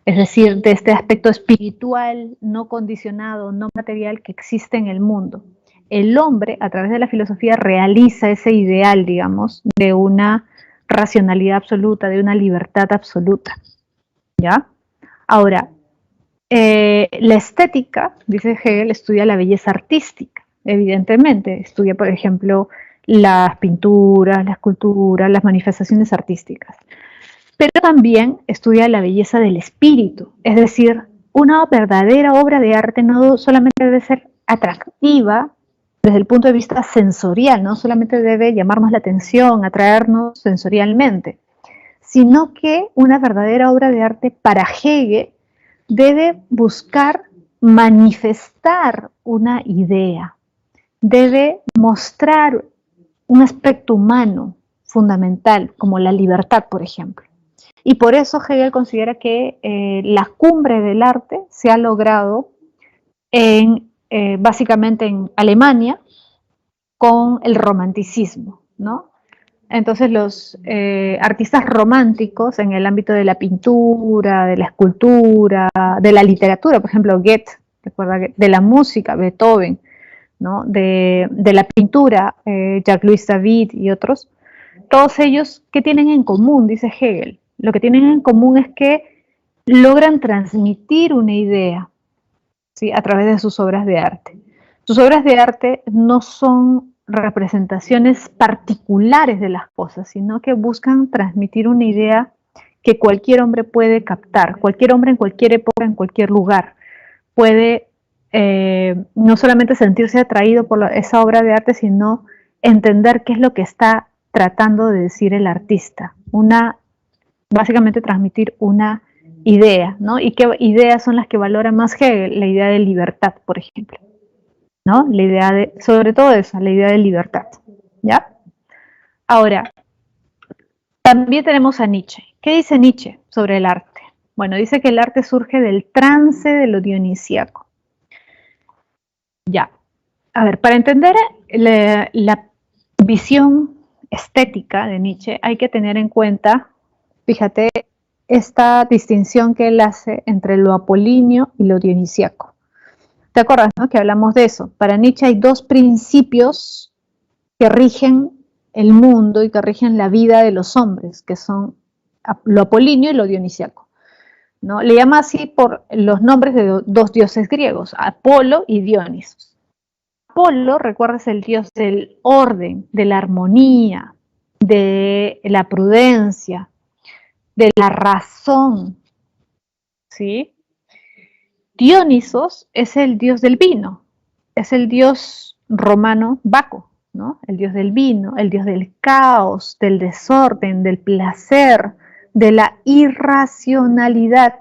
es decir, de este aspecto espiritual, no condicionado, no material que existe en el mundo. El hombre, a través de la filosofía, realiza ese ideal, digamos, de una racionalidad absoluta, de una libertad absoluta. ¿Ya? Ahora, la estética, dice Hegel, estudia la belleza artística, evidentemente. Estudia, por ejemplo, las pinturas, la escultura, las manifestaciones artísticas. Pero también estudia la belleza del espíritu, es decir, una verdadera obra de arte no solamente debe ser atractiva desde el punto de vista sensorial, no solamente debe llamarnos la atención, atraernos sensorialmente, sino que una verdadera obra de arte para Hegel debe buscar manifestar una idea, debe mostrar un aspecto humano fundamental, como la libertad, por ejemplo. Y por eso Hegel considera que la cumbre del arte se ha logrado básicamente en Alemania con el romanticismo, ¿no? Entonces los artistas románticos en el ámbito de la pintura, de la escultura, de la literatura, por ejemplo, Goethe, recuerda, de la música, Beethoven, ¿no? de la pintura, Jacques-Louis David y otros, todos ellos, ¿qué tienen en común? Dice Hegel. Lo que tienen en común es que logran transmitir una idea, ¿sí? A través de sus obras de arte. Sus obras de arte no son representaciones particulares de las cosas, sino que buscan transmitir una idea que cualquier hombre puede captar, cualquier hombre en cualquier época, en cualquier lugar, puede no solamente sentirse atraído por esa obra de arte, sino entender qué es lo que está tratando de decir el artista, básicamente transmitir una idea, ¿no? ¿Y qué ideas son las que valora más Hegel? La idea de libertad, por ejemplo, ¿no? La idea sobre todo esa, la idea de libertad, ¿ya? Ahora, también tenemos a Nietzsche. ¿Qué dice Nietzsche sobre el arte? Bueno, dice que el arte surge del trance de lo dionisíaco. Ya. A ver, para entender la visión estética de Nietzsche hay que tener en cuenta, fíjate, esta distinción que él hace entre lo apolíneo y lo dionisíaco. ¿Te acuerdas, no? Que hablamos de eso? Para Nietzsche hay dos principios que rigen el mundo y que rigen la vida de los hombres, que son lo apolíneo y lo dionisíaco, ¿no? Le llama así por los nombres de dos dioses griegos, Apolo y Dionisos. Apolo, recuerdas, el dios del orden, de la armonía, de la prudencia, de la razón, ¿sí? Dionisos es el dios del vino, es el dios romano Baco, ¿no? El dios del vino, el dios del caos, del desorden, del placer, de la irracionalidad,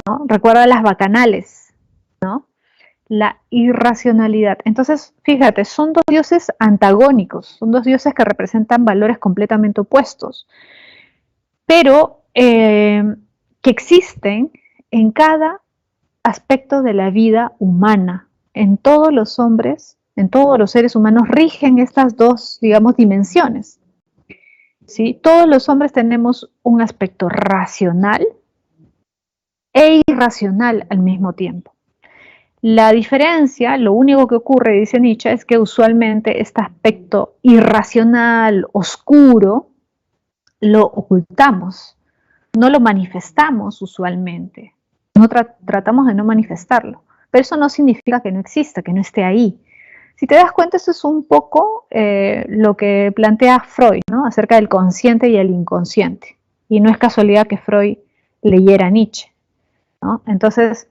¿no? Recuerda las bacanales, ¿no? La irracionalidad. Entonces, fíjate, son dos dioses antagónicos, son dos dioses que representan valores completamente opuestos, pero que existen en cada aspecto de la vida humana. En todos los hombres, en todos los seres humanos rigen estas dos, digamos, dimensiones. ¿Sí? Todos los hombres tenemos un aspecto racional e irracional al mismo tiempo. La diferencia, lo único que ocurre, dice Nietzsche, es que usualmente este aspecto irracional, oscuro, lo ocultamos, no lo manifestamos usualmente, tratamos de no manifestarlo, pero eso no significa que no exista, que no esté ahí. Si te das cuenta, eso es un poco lo que plantea Freud, ¿no? Acerca del consciente y el inconsciente. Y no es casualidad que Freud leyera a Nietzsche, ¿no? Entonces,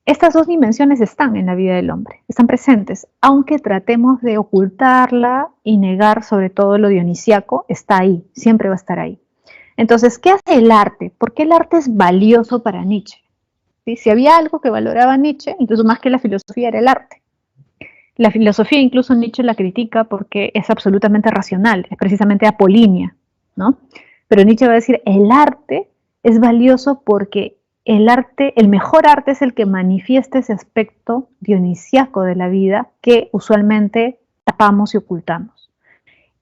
estas dos dimensiones están en la vida del hombre, están presentes, aunque tratemos de ocultarla y negar sobre todo lo dionisíaco, está ahí, siempre va a estar ahí. Entonces, ¿qué hace el arte? ¿Por qué el arte es valioso para Nietzsche? ¿Sí? Si había algo que valoraba Nietzsche, incluso más que la filosofía, era el arte. La filosofía incluso Nietzsche la critica porque es absolutamente racional, es precisamente apolínea, ¿no? Pero Nietzsche va a decir, el arte es valioso porque el arte, el mejor arte es el que manifiesta ese aspecto dionisíaco de la vida que usualmente tapamos y ocultamos.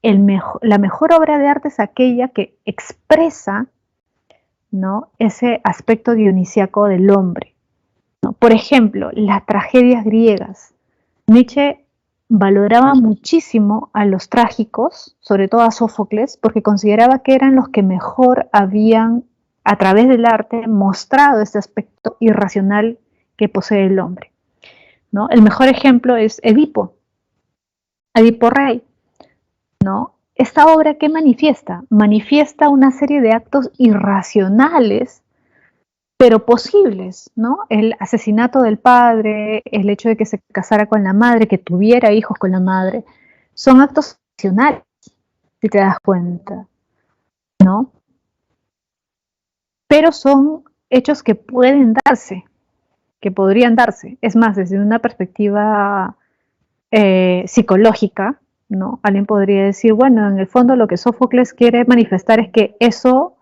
La mejor obra de arte es aquella que expresa, ¿no?, ese aspecto dionisíaco del hombre, ¿no? Por ejemplo, las tragedias griegas. Nietzsche valoraba muchísimo a los trágicos, sobre todo a Sófocles, porque consideraba que eran los que mejor habían, a través del arte, mostrado este aspecto irracional que posee el hombre, ¿no? El mejor ejemplo es Edipo Rey, ¿no? Esta obra, ¿qué manifiesta? Manifiesta una serie de actos irracionales, pero posibles, ¿no? El asesinato del padre, el hecho de que se casara con la madre, que tuviera hijos con la madre, son actos racionales, si te das cuenta, ¿no? Pero son hechos que pueden darse, que podrían darse. Es más, desde una perspectiva psicológica, ¿no? Alguien podría decir, bueno, en el fondo lo que Sófocles quiere manifestar es que eso,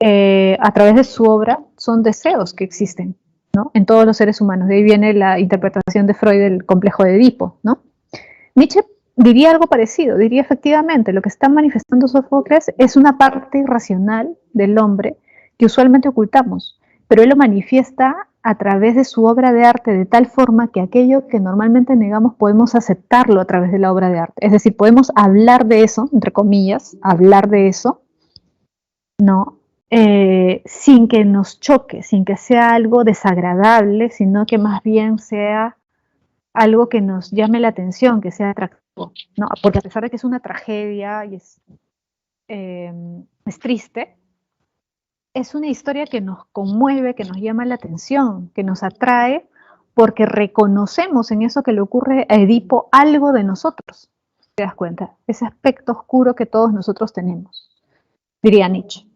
a través de su obra, son deseos que existen, ¿no?, en todos los seres humanos. De ahí viene la interpretación de Freud del complejo de Edipo, ¿no? Nietzsche diría algo parecido, diría efectivamente, lo que está manifestando Sófocles es una parte irracional del hombre que usualmente ocultamos, pero él lo manifiesta a través de su obra de arte de tal forma que aquello que normalmente negamos podemos aceptarlo a través de la obra de arte. Es decir, podemos hablar de eso, entre comillas, hablar de eso, ¿no? Sin que nos choque, sin que sea algo desagradable, sino que más bien sea algo que nos llame la atención, que sea atractivo, ¿no? Porque a pesar de que es una tragedia y es triste, es una historia que nos conmueve, que nos llama la atención, que nos atrae, porque reconocemos en eso que le ocurre a Edipo algo de nosotros, ¿te das cuenta? Ese aspecto oscuro que todos nosotros tenemos, diría Nietzsche.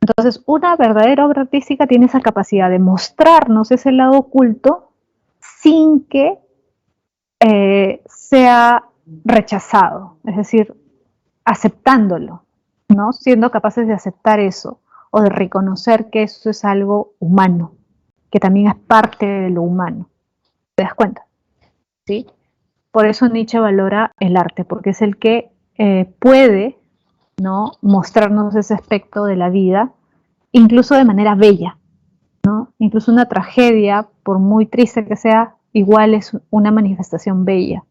Entonces, una verdadera obra artística tiene esa capacidad de mostrarnos ese lado oculto sin que sea rechazado, es decir, aceptándolo, ¿no? Siendo capaces de aceptar eso o de reconocer que eso es algo humano, que también es parte de lo humano. ¿Te das cuenta? ¿Sí? Por eso Nietzsche valora el arte, porque es el que puede, ¿no?, mostrarnos ese aspecto de la vida, incluso de manera bella, ¿no? Incluso una tragedia, por muy triste que sea, igual es una manifestación bella,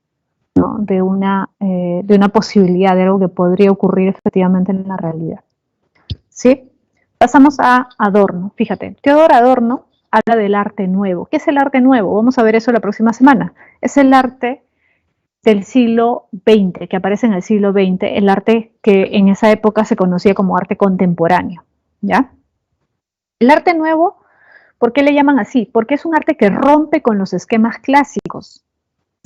¿no?, de una posibilidad, de algo que podría ocurrir efectivamente en la realidad. ¿Sí? Pasamos a Adorno. Fíjate, Theodor Adorno habla del arte nuevo. ¿Qué es el arte nuevo? Vamos a ver eso la próxima semana. Es el arte del siglo XX, que aparece en el siglo XX, el arte que en esa época se conocía como arte contemporáneo, ¿ya? El arte nuevo, ¿por qué le llaman así? Porque es un arte que rompe con los esquemas clásicos,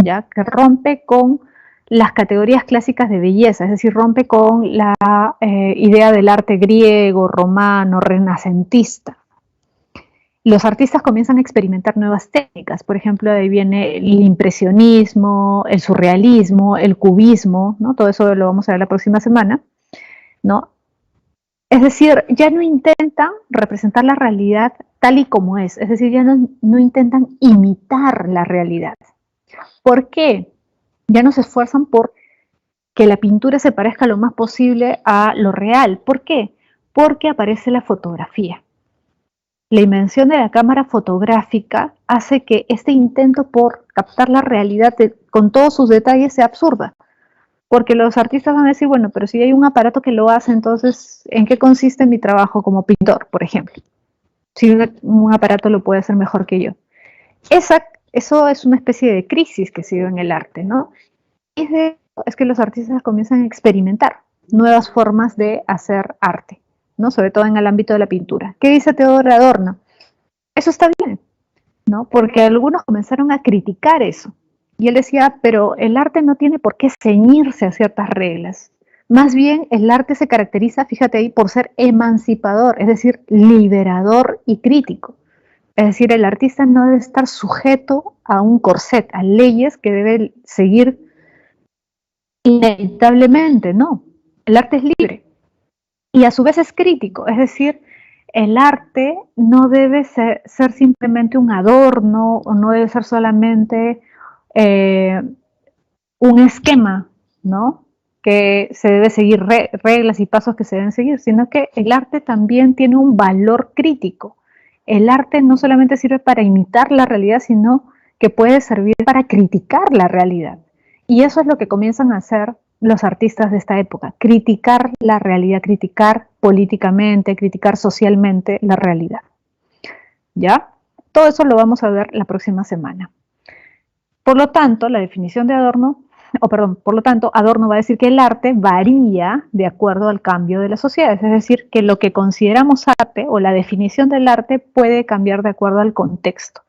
¿ya? Que rompe con las categorías clásicas de belleza, es decir, rompe con la idea del arte griego, romano, renacentista. Los artistas comienzan a experimentar nuevas técnicas, por ejemplo, ahí viene el impresionismo, el surrealismo, el cubismo, ¿no? Todo eso lo vamos a ver la próxima semana, ¿no? Es decir, ya no intentan representar la realidad tal y como es decir, ya no intentan imitar la realidad. ¿Por qué? Ya no se esfuerzan por que la pintura se parezca lo más posible a lo real. ¿Por qué? Porque aparece la fotografía. La invención de la cámara fotográfica hace que este intento por captar la realidad con todos sus detalles sea absurda. Porque los artistas van a decir, bueno, pero si hay un aparato que lo hace, entonces, ¿en qué consiste mi trabajo como pintor, por ejemplo? Si un aparato lo puede hacer mejor que yo. Eso es una especie de crisis que se dio en el arte, ¿no? Es que los artistas comienzan a experimentar nuevas formas de hacer arte, ¿no? Sobre todo en el ámbito de la pintura. ¿Qué dice Theodor Adorno? Eso está bien, ¿no? Porque algunos comenzaron a criticar eso. Y él decía, pero el arte no tiene por qué ceñirse a ciertas reglas. Más bien, el arte se caracteriza, fíjate ahí, por ser emancipador, es decir, liberador y crítico. Es decir, el artista no debe estar sujeto a un corset, a leyes que debe seguir inevitablemente, no. El arte es libre y a su vez es crítico, es decir, el arte no debe ser simplemente un adorno o no debe ser solamente eh, un esquema, ¿no? Que se debe seguir reglas y pasos que se deben seguir, sino que el arte también tiene un valor crítico. El arte no solamente sirve para imitar la realidad, sino que puede servir para criticar la realidad. Y eso es lo que comienzan a hacer los artistas de esta época, criticar la realidad, criticar políticamente, criticar socialmente la realidad. ¿Ya? Todo eso lo vamos a ver la próxima semana. Por lo tanto, la definición de Adorno, por lo tanto, Adorno va a decir que el arte varía de acuerdo al cambio de las sociedades, es decir, que lo que consideramos arte o la definición del arte puede cambiar de acuerdo al contexto.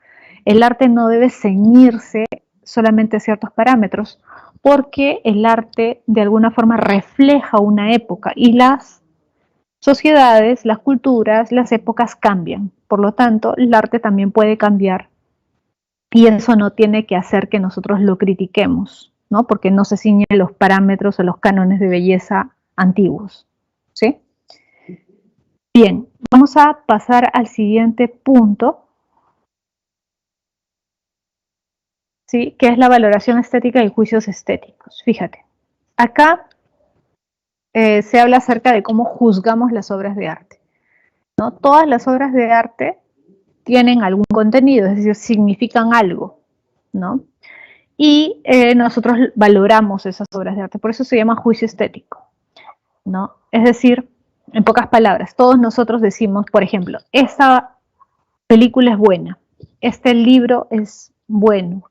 El arte no debe ceñirse solamente a ciertos parámetros, porque el arte de alguna forma refleja una época y las sociedades, las culturas, las épocas cambian. Por lo tanto, el arte también puede cambiar y eso no tiene que hacer que nosotros lo critiquemos, ¿no? Porque no se ciñen los parámetros o los cánones de belleza antiguos, ¿sí? Bien, vamos a pasar al siguiente punto, ¿sí? Que es la valoración estética y juicios estéticos. Fíjate, acá se habla acerca de cómo juzgamos las obras de arte, ¿no? Todas las obras de arte tienen algún contenido, es decir, significan algo, ¿no? Y nosotros valoramos esas obras de arte, por eso se llama juicio estético, ¿no? Es decir, en pocas palabras, todos nosotros decimos, por ejemplo, esta película es buena, este libro es bueno,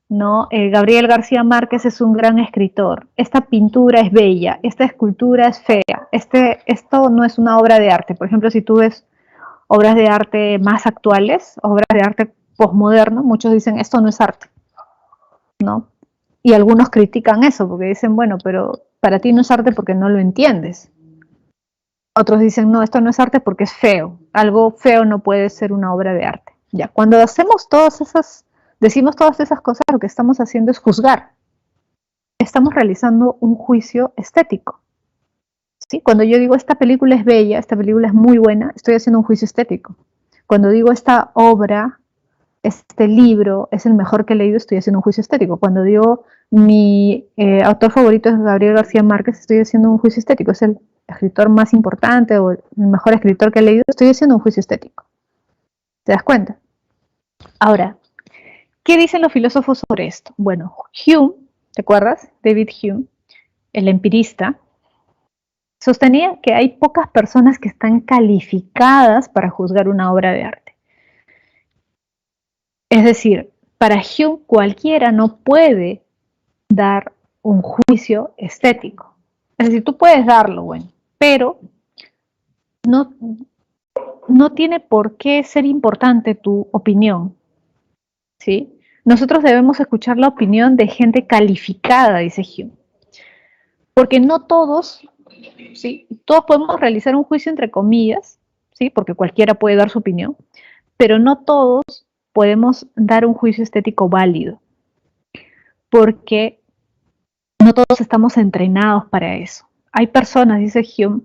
¿no? Gabriel García Márquez es un gran escritor, esta pintura es bella, esta escultura es fea, esto no es una obra de arte. Por ejemplo, si tú ves obras de arte más actuales, obras de arte posmoderno, muchos dicen esto no es arte, ¿no? Y algunos critican eso porque dicen, bueno, pero para ti no es arte porque no lo entiendes. Otros dicen, no, esto no es arte porque es feo. Algo feo no puede ser una obra de arte. Ya, cuando decimos todas esas cosas, lo que estamos haciendo es juzgar. Estamos realizando un juicio estético. ¿Sí? Cuando yo digo esta película es bella, esta película es muy buena, estoy haciendo un juicio estético. Cuando digo esta obra, este libro es el mejor que he leído, estoy haciendo un juicio estético. Cuando digo mi autor favorito es Gabriel García Márquez, estoy haciendo un juicio estético. Es el escritor más importante o el mejor escritor que he leído, estoy haciendo un juicio estético. ¿Te das cuenta? Ahora, ¿qué dicen los filósofos sobre esto? Bueno, Hume, ¿te acuerdas? David Hume, el empirista, sostenía que hay pocas personas que están calificadas para juzgar una obra de arte. Es decir, para Hume cualquiera no puede dar un juicio estético. Es decir, tú puedes darlo, bueno, pero no, no tiene por qué ser importante tu opinión, ¿sí? Nosotros debemos escuchar la opinión de gente calificada, dice Hume, porque no todos, ¿sí? Todos podemos realizar un juicio entre comillas, ¿sí? Porque cualquiera puede dar su opinión, pero no todos podemos dar un juicio estético válido, porque no todos estamos entrenados para eso. Hay personas, dice Hume,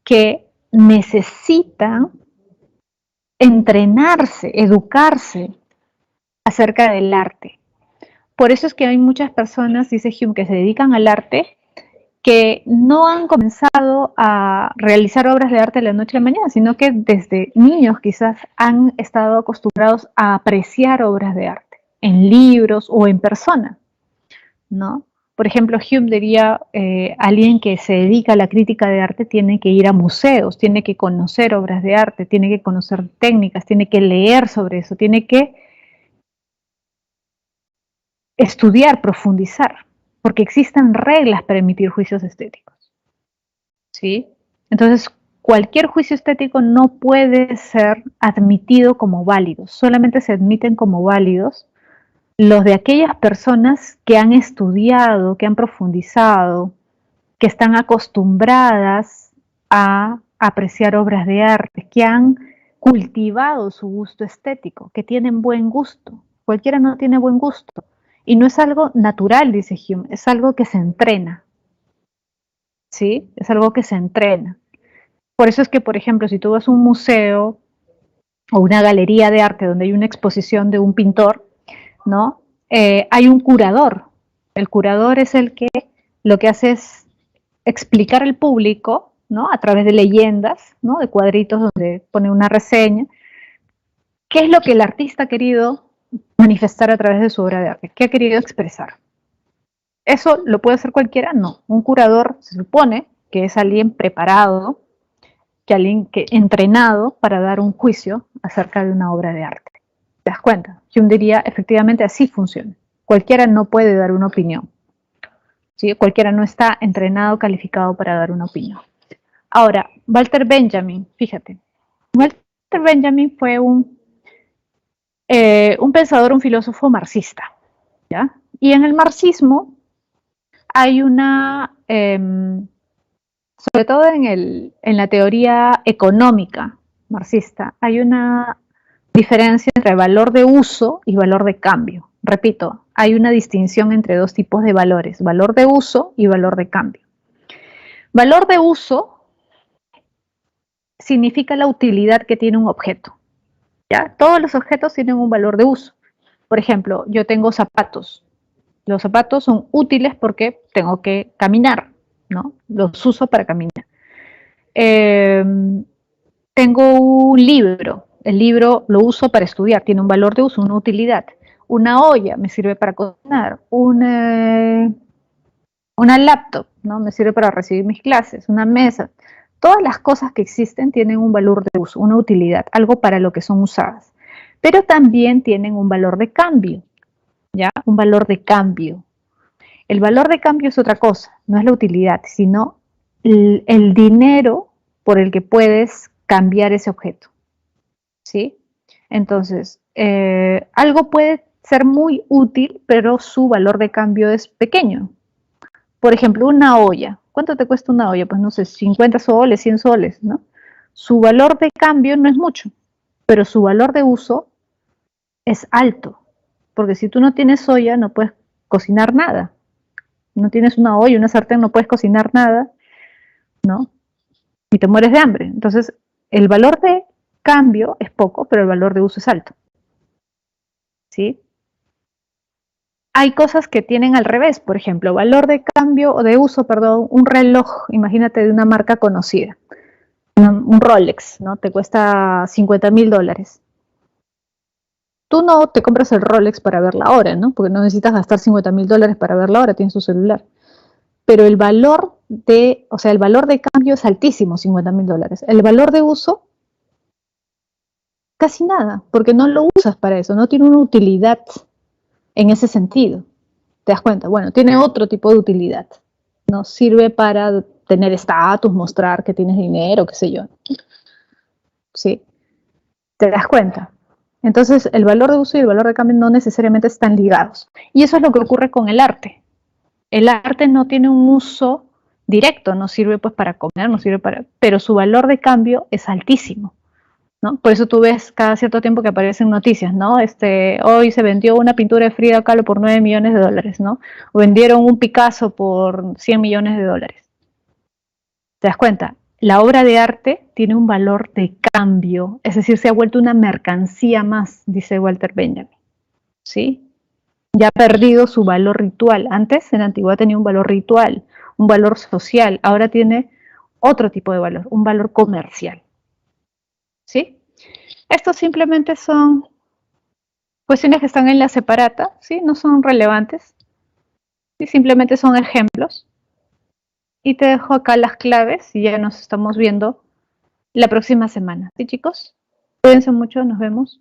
que necesitan entrenarse, educarse acerca del arte. Por eso es que hay muchas personas, dice Hume, que se dedican al arte, que no han comenzado a realizar obras de arte de la noche a la mañana, sino que desde niños quizás han estado acostumbrados a apreciar obras de arte, en libros o en persona, ¿no? Por ejemplo, Hume diría, alguien que se dedica a la crítica de arte tiene que ir a museos, tiene que conocer obras de arte, tiene que conocer técnicas, tiene que leer sobre eso, tiene que estudiar, profundizar, porque existen reglas para emitir juicios estéticos, ¿sí? Entonces, cualquier juicio estético no puede ser admitido como válido, solamente se admiten como válidos los de aquellas personas que han estudiado, que han profundizado, que están acostumbradas a apreciar obras de arte, que han cultivado su gusto estético, que tienen buen gusto. Cualquiera no tiene buen gusto. Y no es algo natural, dice Hume, es algo que se entrena. ¿Sí? Es algo que se entrena. Por eso es que, por ejemplo, si tú vas a un museo o una galería de arte donde hay una exposición de un pintor, ¿no? Hay un curador. El curador es el que lo que hace es explicar al público, ¿no? A través de leyendas, ¿no? De cuadritos donde pone una reseña, qué es lo que el artista ha querido manifestar a través de su obra de arte, qué ha querido expresar. ¿Eso lo puede hacer cualquiera? No. Un curador se supone que es alguien preparado, que alguien que entrenado para dar un juicio acerca de una obra de arte. ¿Te das cuenta? Yo diría, efectivamente, así funciona. Cualquiera no puede dar una opinión. ¿Sí? Cualquiera no está entrenado, calificado para dar una opinión. Ahora, Walter Benjamin, fíjate. Walter Benjamin fue un pensador, un filósofo marxista. ¿Ya? Y en el marxismo hay una, sobre todo en la teoría económica marxista, hay una diferencia entre valor de uso y valor de cambio. Repito, hay una distinción entre dos tipos de valores, valor de uso y valor de cambio. Valor de uso significa la utilidad que tiene un objeto. ¿Ya? Todos los objetos tienen un valor de uso. Por ejemplo, yo tengo zapatos. Los zapatos son útiles porque tengo que caminar, ¿no? Los uso para caminar. Tengo un libro. El libro lo uso para estudiar, tiene un valor de uso, una utilidad. Una olla me sirve para cocinar. Una laptop, ¿no? Me sirve para recibir mis clases. Una mesa. Todas las cosas que existen tienen un valor de uso, una utilidad, algo para lo que son usadas. Pero también tienen un valor de cambio, ¿ya? Un valor de cambio. El valor de cambio es otra cosa, no es la utilidad, sino el dinero por el que puedes cambiar ese objeto, ¿sí? Entonces, algo puede ser muy útil, pero su valor de cambio es pequeño. Por ejemplo, una olla. ¿Cuánto te cuesta una olla? Pues no sé, 50 soles, 100 soles, ¿no? Su valor de cambio no es mucho, pero su valor de uso es alto, porque si tú no tienes olla, no puedes cocinar nada. No tienes una olla, una sartén, no puedes cocinar nada, ¿no? Y te mueres de hambre. Entonces, el valor de cambio es poco, pero el valor de uso es alto. ¿Sí? Hay cosas que tienen al revés, por ejemplo, valor de cambio o de uso, perdón, un reloj, imagínate de una marca conocida, un Rolex, ¿no? Te cuesta $50,000. Tú no te compras el Rolex para ver la hora, ¿no? Porque no necesitas gastar $50,000 para ver la hora, tienes tu celular. Pero el valor el valor de cambio es altísimo, $50,000. El valor de uso, casi nada, porque no lo usas para eso, no tiene una utilidad en ese sentido. ¿Te das cuenta? Bueno, tiene otro tipo de utilidad. No sirve para tener estatus, mostrar que tienes dinero, qué sé yo. ¿Sí? ¿Te das cuenta? Entonces, el valor de uso y el valor de cambio no necesariamente están ligados. Y eso es lo que ocurre con el arte. El arte no tiene un uso directo, no sirve pues para comer, no sirve para, pero su valor de cambio es altísimo, ¿no? Por eso tú ves cada cierto tiempo que aparecen noticias, ¿no? Hoy se vendió una pintura de Frida Kahlo por $9 millones, ¿no? O vendieron un Picasso por $100 millones. ¿Te das cuenta? La obra de arte tiene un valor de cambio, es decir, se ha vuelto una mercancía más, dice Walter Benjamin, ¿sí? Ya ha perdido su valor ritual. Antes, en la antigüedad, tenía un valor ritual, un valor social. Ahora tiene otro tipo de valor, un valor comercial. ¿Sí? Estos simplemente son cuestiones que están en la separata, ¿sí? No son relevantes. ¿Sí? Simplemente son ejemplos. Y te dejo acá las claves y ya nos estamos viendo la próxima semana. ¿Sí, chicos? Cuídense mucho, nos vemos.